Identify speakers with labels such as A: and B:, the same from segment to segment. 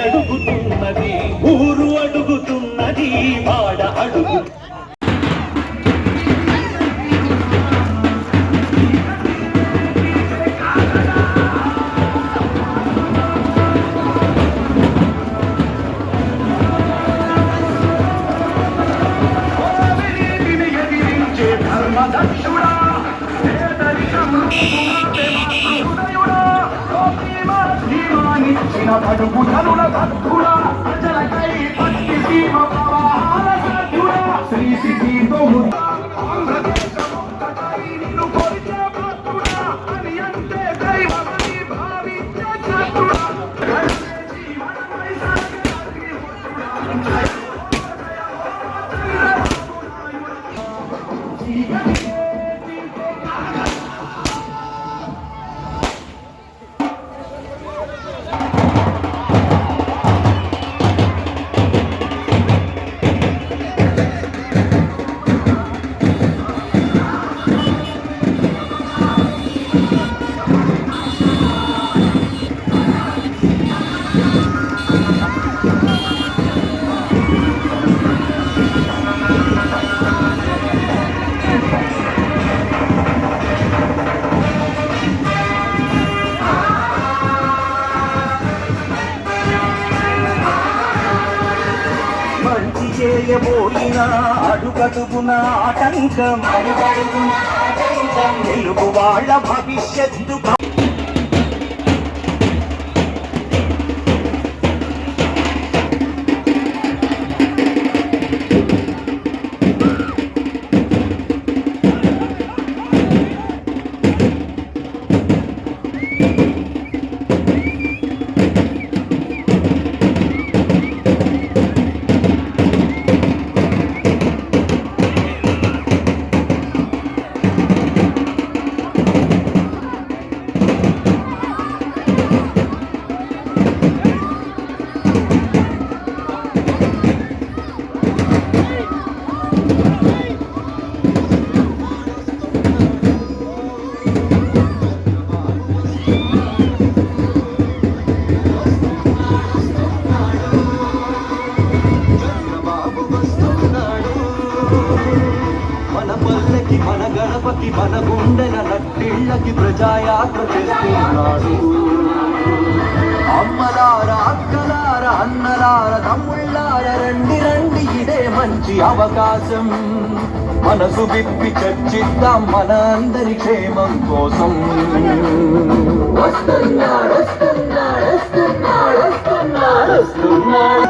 A: అడుగుతున్నది ఊరు అడుగుతున్నది వాడ అడుగు అడుగు ధనుల భక్తుడా ప్రజలకై భక్తి సీమ ప్రవాహాల సాధ్యుడా శ్రీ సిద్ధితో ఆంధ్రదేశమొక్కటై నిన్ను కొరిచే భక్తుడా అని అంటే దైవమని భావించే చతుడా జీవనమై సాగే చేయబోయిన అడుగడుగున ఆటంకం తెలుగు వాళ్ళ భవిష్యత్తు మన గణపతి మన గుండెల నట్టిళ్ళకి ప్రజాయాత్ర చేస్తున్నాడు. అమ్మలార అక్కలార అన్నలార తమ్ముళ్ళార రండి రండి ఇదే మంచి అవకాశం. మనసు విప్పి చర్చిద్దాం మన అందరి క్షేమం కోసం. వస్తున్నాడు వస్తున్నాడు వస్తున్నాడు వస్తున్నాడు వస్తున్నాడు.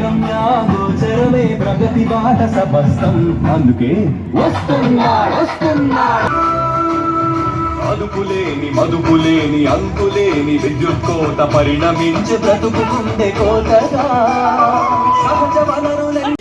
A: అగమ్యాగోచరమే ప్రగతి బాట సపస్తం. అందుకే వస్తున్నాడు వస్తున్నాడు. అదుపులేని మదుపులేని అంతులేని విద్యుత్ కోత పరిణమించి బ్రతుకుతుండే కోతగా సహజ వనరులని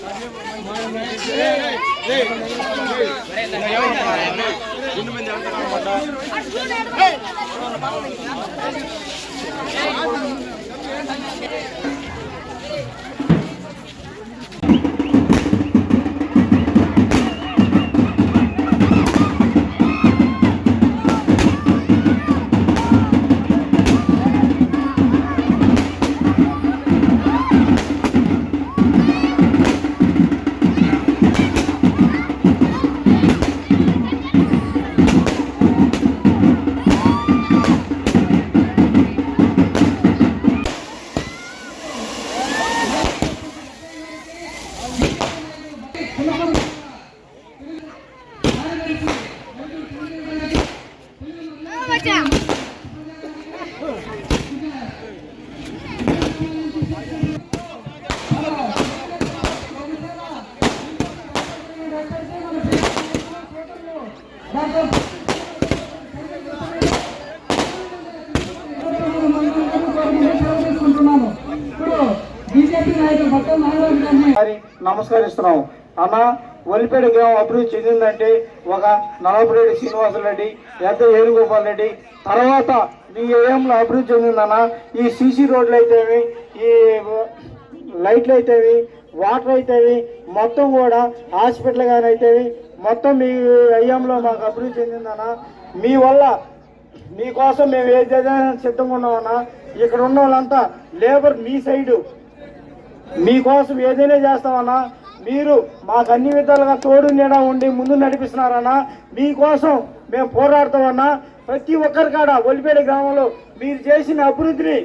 B: నమస్కరిస్తున్నాం అన్న. వల్లిపేట గ్రామం అభివృద్ధి చెందిందంటే ఒక నలపరెడ్డి శ్రీనివాసరెడ్డి, ఎంత వేణుగోపాల్ రెడ్డి తర్వాత మీ ఏఎంలో అభివృద్ధి చెందిందన్న. ఈ సీసీ రోడ్లు అయితేవి, ఈ లైట్లు అయితేవి, వాటర్ అయితేవి, మొత్తం కూడా హాస్పిటల్ కానీ అయితేవి మొత్తం మీ ఏఎంలో మాకు అభివృద్ధి చెందిందన్న. మీ వల్ల మీకోసం మేము ఏదైనా సిద్ధంగా ఉన్నామన్నా. ఇక్కడ ఉన్న వాళ్ళంతా లేబర్ మీ సైడు మీకోసం ఏదైనా చేస్తామన్నా. మీరు మాకు అన్ని విధాలుగా తోడు నీడ ఉండి ముందు నడిపిస్తున్నారన్నా. మీకోసం మేము పోరాడతామన్నా. ప్రతి ఒక్కరి కాడ వల్లిపేట గ్రామంలో మీరు చేసిన అభివృద్ధిని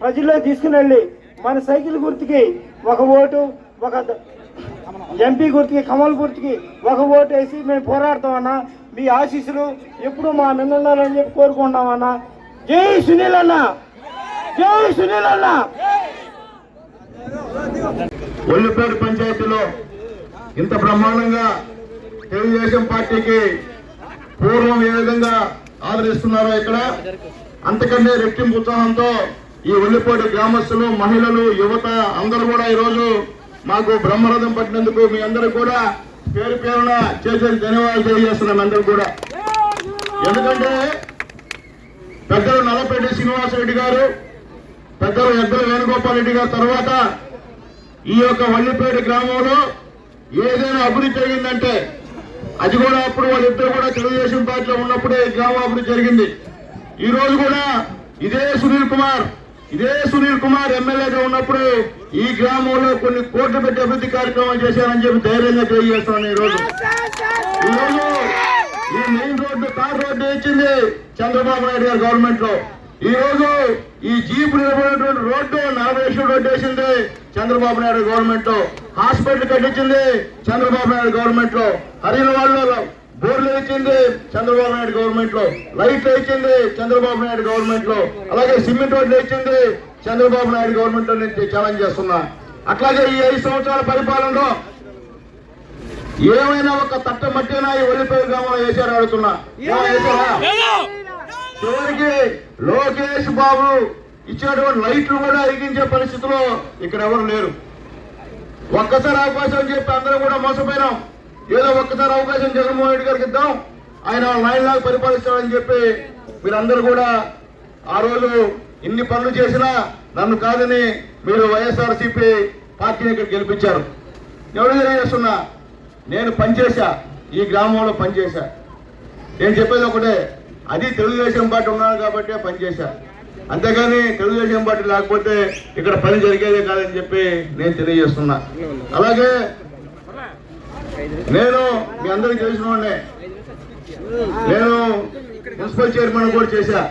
B: ప్రజల్లో తీసుకుని వెళ్ళి మన సైకిల్ గుర్తుకి ఒక ఓటు, ఒక ఎంపీ గుర్తుకి, కమల్ గుర్తుకి ఒక ఓటు వేసి మేము పోరాడతామన్నా. మీ ఆశీస్సులు ఎప్పుడు మా మీద ఉండాలని చెప్పి కోరుకుంటామన్నా. జై సునీల్ అన్న, జై సునీల్ అన్న.
C: వల్లిపేట పంచాయతీలో ఇంత బ్రహ్మాండంగా తెలుగుదేశం పార్టీకి పూర్వం ఏ విధంగా ఆదరిస్తున్నారో ఇక్కడ అంతకంటే రెట్టింపు ఉత్సాహంతో ఈ వల్లిపేట గ్రామస్తులు, మహిళలు, యువత అందరూ కూడా ఈరోజు మాకు బ్రహ్మరథం పట్టినందుకు మీ అందరూ కూడా పేరు పేరున చేసే ధన్యవాదాలు తెలియజేస్తున్నాం. అందరూ కూడా ఎందుకంటే పెద్దలు నల్లపరెడ్డి శ్రీనివాసరెడ్డి గారు, పెద్దలు ఎద్దల వేణుగోపాల్ రెడ్డి గారు తర్వాత ఈ యొక్క వల్లిపేట గ్రామంలో ఏదైనా అభివృద్ధి జరిగిందంటే అది కూడా అప్పుడు వాళ్ళిద్దరు కూడా తెలుగుదేశం పార్టీలో ఉన్నప్పుడే గ్రామం అభివృద్ధి జరిగింది. ఈ రోజు కూడా ఇదే సునీల్ కుమార్ ఎమ్మెల్యేగా ఉన్నప్పుడు ఈ గ్రామంలో కొన్ని కోట్లు పెట్టి అభివృద్ధి కార్యక్రమాలు చేశారని చెప్పి ధైర్యంగా తెలియజేస్తున్నాను. ఈరోజు ఈ మెయిన్ రోడ్డు, తార్ రోడ్డు ఇచ్చింది చంద్రబాబు నాయుడు గారు గవర్నమెంట్ లో. ఈ రోజు ఈ జీపు నిలబడినటువంటి రోడ్డు 40 లక్షల రోడ్డు వేసింది చంద్రబాబు నాయుడు గవర్నమెంట్ లో. హాస్పిటల్ కట్టించింది చంద్రబాబు నాయుడు గవర్నమెంట్ లో. హరిన వాళ్ళు బోర్లు ఇచ్చింది చంద్రబాబు నాయుడు గవర్నమెంట్ లో. లైట్లు ఇచ్చింది చంద్రబాబు నాయుడు గవర్నమెంట్ లో. అలాగే సిమెంట్ రోడ్లు ఇచ్చింది చంద్రబాబు నాయుడు గవర్నమెంట్ లో నుంచి ఛాలెంజ్ చేస్తున్నా. అట్లాగే ఈ 5 సంవత్సరాల పరిపాలనలో ఏమైనా ఒక తట్ట మట్టినా ఈ వల్లిపేట గ్రామంలో వేసారు అడుగుతున్నా. చివరికి లోకేష్ బాబు ఇచ్చినటువంటి లైట్లు కూడా ఎరిగించే పరిస్థితిలో ఇక్కడ ఎవరు లేరు. ఒక్కసారి అవకాశం అని చెప్పి అందరూ కూడా మోసపోయినాం. ఏదో ఒక్కసారి అవకాశం జగన్మోహన్ రెడ్డి గారికి ఇద్దాం, ఆయన 9 లాగా పరిపాలిస్తాడని చెప్పి మీరందరూ కూడా ఆ రోజు ఇన్ని పనులు చేసినా నన్ను కాదని మీరు వైఎస్ఆర్సీపీ పార్టీని ఇక్కడ గెలిపించారు. ఎవరు తెలియజేస్తున్నా, నేను పనిచేశా, ఈ గ్రామంలో పనిచేశా. నేను చెప్పేది ఒకటే, అది తెలుగుదేశం పార్టీ ఉన్నాను కాబట్టి పనిచేశా, అంతేగాని తెలుగుదేశం పార్టీ లేకపోతే ఇక్కడ పని జరిగేదే కాదని చెప్పి నేను తెలియజేస్తున్నా. అలాగే నేను మీ అందరికీ తెలిసిన వాడినే, నేను మున్సిపల్ చైర్మన్ కూడా చేశా,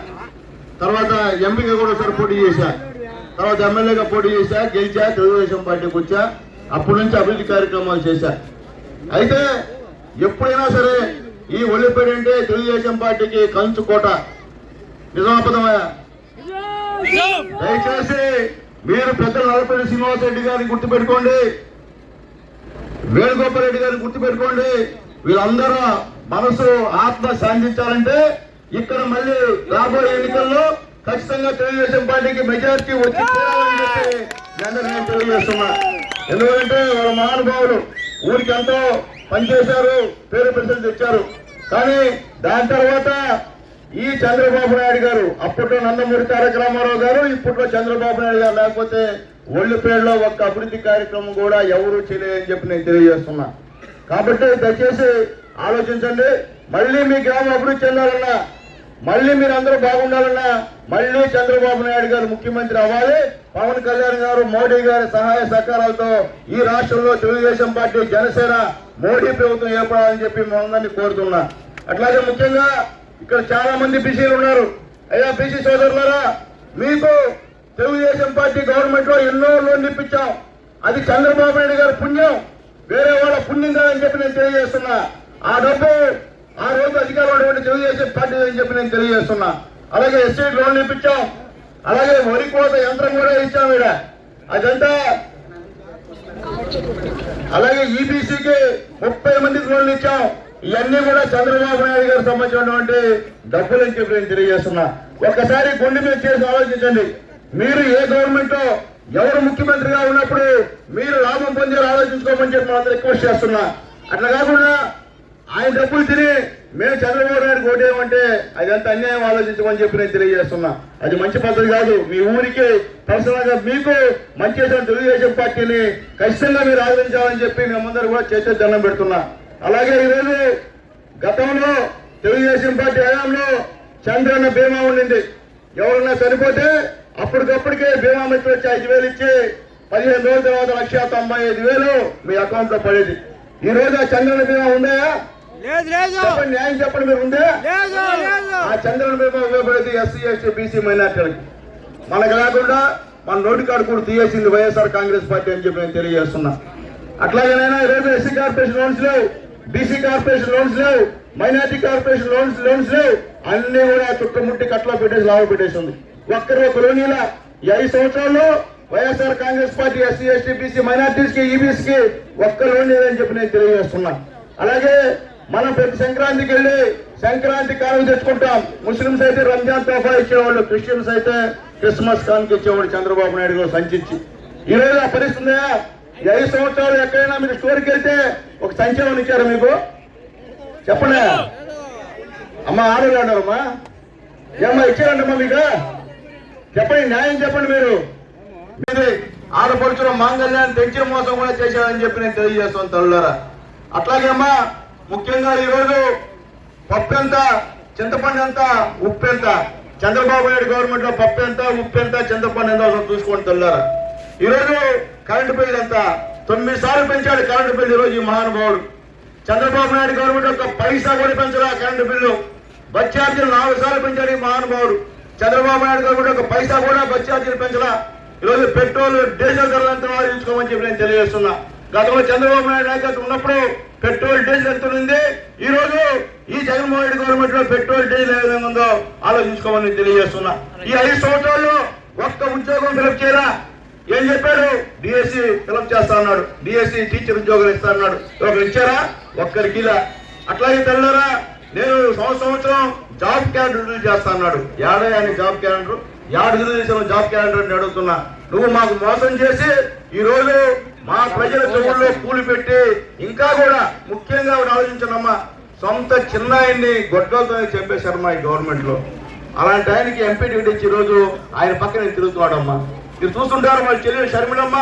C: తర్వాత ఎంపీగా కూడా ఒకసారి పోటీ చేశా, తర్వాత ఎమ్మెల్యేగా పోటీ చేశా, గెలిచా, తెలుగుదేశం పార్టీకి వచ్చా. అప్పటి నుంచి అభివృద్ధి కార్యక్రమాలు చేశా. అయితే ఎప్పుడైనా సరే ఈ వల్లిపేట అంటే తెలుగుదేశం పార్టీకి కంచుకోట. నిజాపదమయ్యా, దయచేసి మీరు పెద్దలు నల్లపరెడ్డి శ్రీనివాసరెడ్డి గారిని గుర్తుపెట్టుకోండి, వేణుగోపాల్ రెడ్డి గారిని గుర్తుపెట్టుకోండి. వీళ్ళందరూ మనసు ఆత్మ శాంతించాలంటే ఇక్కడ మళ్ళీ రాబోయే ఎన్నికల్లో ఖచ్చితంగా తెలుగుదేశం పార్టీకి మెజారిటీ వచ్చి తీరాలని చెప్పి నేను తెలియజేస్తున్నా. ఎందుకంటే వాళ్ళ మహానుభావులు ఊరికి ఎంతో పనిచేశారు, పేరు ప్రసిద్ధి తెచ్చారు. కానీ దాని తర్వాత ఈ చంద్రబాబు నాయుడు గారు, అప్పట్లో నందమూరి తారక రామారావు గారు, ఇప్పట్లో చంద్రబాబు నాయుడు గారు లేకపోతే వల్లిపేటలో ఒక్క అభివృద్ధి కార్యక్రమం కూడా ఎవరూ చేయలేదని చెప్పి నేను తెలియజేస్తున్నా. కాబట్టి దయచేసి ఆలోచించండి. మళ్ళీ మీ గ్రామం అభివృద్ధి చెందాలన్నా, మళ్ళీ మీరు అందరూ బాగుండాలన్నా, మళ్ళీ చంద్రబాబు నాయుడు గారు ముఖ్యమంత్రి అవ్వాలి. పవన్ కళ్యాణ్ గారు, మోడీ గారి సహాయ సహకారాలతో ఈ రాష్ట్రంలో తెలుగుదేశం పార్టీ, జనసేన, మోడీ ప్రభుత్వం ఏర్పడాలని చెప్పి మనందరినీ కోరుతున్నా. అట్లాగే ముఖ్యంగా ఇక్కడ చాలా మంది బీసీలు ఉన్నారు. అయ్యా బీసీ సోదరులారా, మీకు తెలుగుదేశం పార్టీ గవర్నమెంట్ లో ఎన్నో లోన్లు ఇప్పించాం. అది చంద్రబాబు నాయుడు గారి పుణ్యం, వేరే వాళ్ళ పుణ్యం కాదని చెప్పి నేను తెలియజేస్తున్నా. ఆ డబ్బు ఆ రోజు అధికారంలో ఉండే తెలుగుదేశం పార్టీ అని చెప్పి నేను తెలియజేస్తున్నా. అలాగే ఎస్టేట్ లోన్లు ఇప్పించాం, అలాగే వరి కోత యంత్రం కూడా ఇచ్చాం ఈడ అదంతా. అలాగే ఈబీసీకి 30 మందికి లోన్లు ఇచ్చాం. ఇవన్నీ కూడా చంద్రబాబు నాయుడు గారికి సంబంధించినటువంటి డబ్బులు అని చెప్పి నేను తెలియజేస్తున్నా. ఒక్కసారి గుండె మీద చేసి ఆలోచించండి. మీరు ఏ గవర్నమెంట్ ఎవరు ముఖ్యమంత్రిగా ఉన్నప్పుడు మీరు లాభం పొందారు ఆలోచించుకోమని చెప్పి మాత్రం రిక్వెస్ట్ చేస్తున్నా. అట్లా కాకుండా ఆయన డబ్బులు తిని మేము చంద్రబాబు నాయుడు ఓటేయమంటే అదంతా అన్యాయం ఆలోచించమని చెప్పి నేను తెలియజేస్తున్నా. అది మంచి పద్ధతి కాదు. మీ ఊరికి పర్సనల్ గా మీకు మంచి చేసిన తెలుగుదేశం పార్టీని ఖచ్చితంగా మీరు ఆదరించాలని చెప్పి మేమందరూ కూడా చేసే దండం పెడుతున్నా. అలాగే ఈరోజు గతంలో తెలుగుదేశం పార్టీ హయాంలో చంద్రన్న బీమా ఉండింది. ఎవరన్నా చనిపోతే అప్పటికప్పటికే బీమా మిత్ర వచ్చి 5,000 ఇచ్చి 15 రోజుల తర్వాత 1,95,000 మీ అకౌంట్ లో పడేది. ఈ రోజు ఆ చంద్రన్న బీమా ఉందా? చెప్పండి, న్యాయం చెప్పండి. మీరు ఉందే ఆ చంద్రన్న బీమా ఉపయోగపడేది ఎస్సీ ఎస్టీ బీసీ మైనార్టీలకి. మనకు లేకుండా మన నోటి కాడు కూడా తీయేసింది వైఎస్ఆర్ కాంగ్రెస్ పార్టీ అని చెప్పి నేను తెలియజేస్తున్నా. అట్లాగేనైనా ఈరోజు ఎస్సీ కార్పొరేషన్ లోన్స్ లేవు, బీసీ కార్పొరేషన్ లోన్స్ లేవు, మైనార్టీ కార్పొరేషన్ లోన్స్ లేవు. అన్ని కూడా చుట్టుముట్టి కట్లో పెట్టేసి లాభ పెట్టేసింది. ఒక్కరు ఒక లోనీలా ఈ 5 సంవత్సరాల్లో YSR Congress party SC ST BC minorities కి ఈబీసీకి ఒక్క లోన్ లేదని చెప్పి నేను తెలియజేస్తున్నా. అలాగే మనం ప్రతి సంక్రాంతికి వెళ్ళి సంక్రాంతి కానుక తెచ్చుకుంటాం. ముస్లింస్ అయితే రంజాన్ తోఫా ఇచ్చేవాళ్ళు, క్రిస్టియన్స్ అయితే క్రిస్మస్ కానుక ఇచ్చేవాళ్ళు చంద్రబాబు నాయుడు గారు సంచించి. ఈ రోజు ఆ పరిస్థితి ఈ 5 సంవత్సరాలు ఎక్కడైనా మీరు స్టోర్కి వెళ్తే ఒక సంచలనం ఇచ్చారు మీకు? చెప్పండి అమ్మా. ఆడవాళ్ళమ్మా ఏమ్మా ఇచ్చారంటమ్మా మీకు? చెప్పండి, న్యాయం చెప్పండి. మీరు మీది ఆడపడుచుల మాంగళ్యాన్ని తెంచిన మోసం కూడా చేశారని చెప్పి నేను తెలియజేస్తాను తల్లులారా. అట్లాగే అమ్మా ముఖ్యంగా ఈరోజు పప్పు ఎంత, చింతపండు ఎంత, ఉప్పు ఎంత? చంద్రబాబు నాయుడు గవర్నమెంట్ లో పప్పు ఎంత, ఉప్పు ఎంత, చింతపండు ఎంత చూసుకోండి తల్లులారా. ఈరోజు కరెంటు బిల్లు ఎంత? 9 సార్లు పెంచాడు కరెంటు బిల్లు ఈరోజు ఈ మహానుభావుడు. చంద్రబాబు నాయుడు గవర్నమెంట్ ఒక పైసా కూడా పెంచరా కరెంటు బిల్లు. బస్ ఛార్జీలు 4 సార్లు పెంచాడు ఈ మహానుభావుడు. చంద్రబాబు నాయుడు గవర్నమెంట్ ఒక పైసా కూడా బస్ ఛార్జీలు పెంచరా. ఈరోజు పెట్రోల్ డీజిల్ ధరలంతా ఆలోచించుకోమని చెప్పి నేను తెలియజేస్తున్నా. గతంలో చంద్రబాబు నాయుడు నాయకత్వం ఉన్నప్పుడు పెట్రోల్ డీజిల్ ఎంత ఉంది, ఈ రోజు ఈ జగన్మోహన్ రెడ్డి గవర్నమెంట్ లో పెట్రోల్ డీజిల్ ఏ విధంగా ఉందో ఆలోచించుకోమని తెలియజేస్తున్నా. ఈ 5 సంవత్సరాల్లో ఒక్క ఉద్యోగం ఫిలప్ చేయరా. ఏం చెప్పాడు? డిఎస్సి ఫిలప్ చేస్తా అన్నాడు, డిఎస్సి టీచర్ ఉద్యోగాలు ఇస్తా అన్నాడు. ఒకరు ఇచ్చారా? ఒక్కరికి ఇలా. అట్లాగే తెల్లరా నేను సంవత్సరం జాబ్ క్యాలెండర్ రిలీజ్ చేస్తా అన్నాడు. ఏడాది జాబ్ క్యాలెండర్, రిలీజ్ చేసిన జాబ్ క్యాలెండర్ అని అడుగుతున్నా. నువ్వు మాకు మోసం చేసి ఈ రోజు మా ప్రజల చెవుల్లో పూలు పెట్టి ఇంకా కూడా ముఖ్యంగా ఆలోచించనమ్మా, సొంత చిన్నాయన్ని గొడ్డలతో చంపేశారమ్మా ఈ గవర్నమెంట్ లో. అలాంటి ఆయనకి ఎంపీ టికెట్ ఇచ్చి ఈ రోజు ఆయన పక్కన తిరుగుతున్నాడమ్మా. మీరు చూస్తుంటారు, మరి చెల్లెలు షర్మిలమ్మ